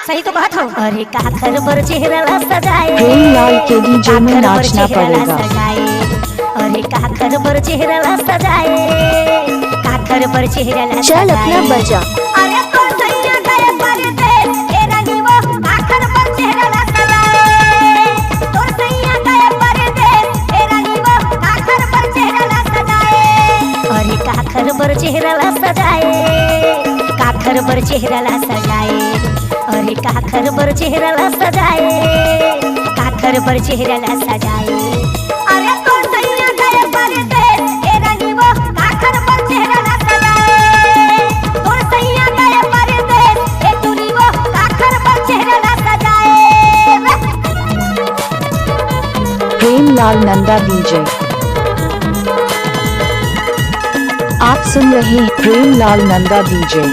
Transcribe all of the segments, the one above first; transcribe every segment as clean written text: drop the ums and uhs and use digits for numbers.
सही तो बात हो। अरे काखर पर चेहरा सजाए, प्रेमलाल के डीजे में नाचना पड़ेगा। अरे काखर पर चेहरा सजाए, काखर पर चेहरा चल अपना बजा। अरे तो सैया गए परदेस, ए रानी वो काखर पर चेहरा सजाए। तो सैया गए परदेस, ए रानी वो काखर पर चेहरा सजाए। अरे काखर पर चेहरा सजाए, काखर पर चेहरा सजाए। अरे काखर पर चेहरा सजाए, काखर पर चेहरा सजाए। अरे तो सैया गए परदेस, ए रानी वो काखर पर चेहरा सजाए। तो सैया गए परदेस, ए टूरी वो काखर पर चेहरा सजाए। प्रेमलाल नंदा डीजे। आप सुन रहे हैं प्रेमलाल नंदा डीजे।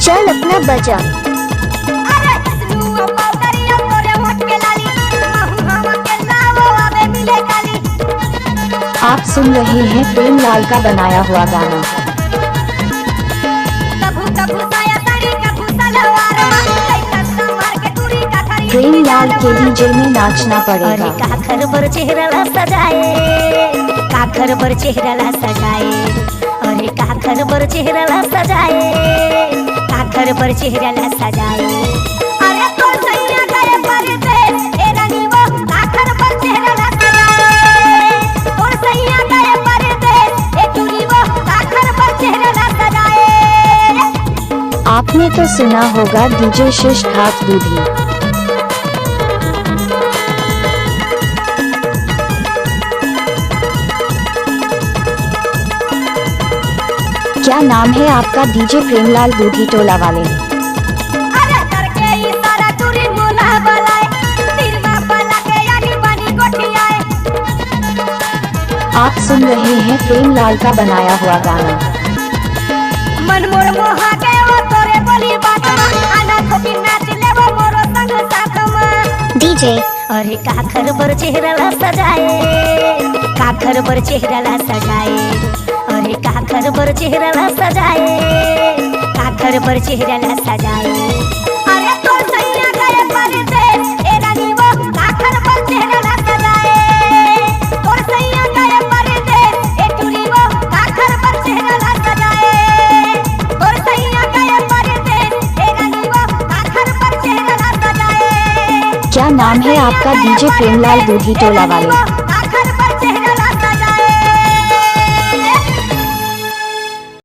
चल अपना बजा। अरे सुनो पाउडरिया तोरे होठ के लाली, महू हवा के लावो आवे मिले काली। आप सुन रहे हैं प्रेमलाल का बनाया हुआ गाना। कभू कभू साया साड़ी, कभू सलवार, लइका संवार के टूरी का खरी। प्रेमलाल के डीजे में नाचना अरे पड़ेगा। काखर पर चेहरा सजाए, काखर पर चेहरा सजाए। अरे काखर पर चेहरा सजाए, काखर पर चेहरा सजाए। अरे तो सैया गए परदेस, ए रानी वो काखर पर चेहरा सजाए। तो सैया गए परदेस, ए टूरी वो काखर पर चेहरा सजाए। आपने तो सुना होगा डीजे शिष्ट हाथ दूधी। क्या नाम है आपका डीजे प्रेमलाल दूधी टोला वाले? अरे करके इशारा टूरी मुला बलाए, तिरवा बला के यानी बनी कोठियाए। आप सुन रहे हैं प्रेमलाल का बनाया हुआ गाना। मन मोर मोहा के वो तोरे बोली बात में, आना खोपी नाच ले वो मोरो संग साथ में। डीजे अरे काखर पर चेहरा सजाए, काखर पर चेहरा सजाए। अरे काखर पर चेहरा सजाए, काखर पर चेहरा सजाए। अरे तो सैया गए परदेस, ए रानी वो काखर पर चेहरा सजाए। तो सैया गए परदेस, ए टूरी वो काखर पर चेहरा सजाए। तो सैया गए परदेस, ए रानी वो काखर पर चेहरा सजाए। क्या नाम है आपका डीजे प्रेमलाल दूधी टोला वाले?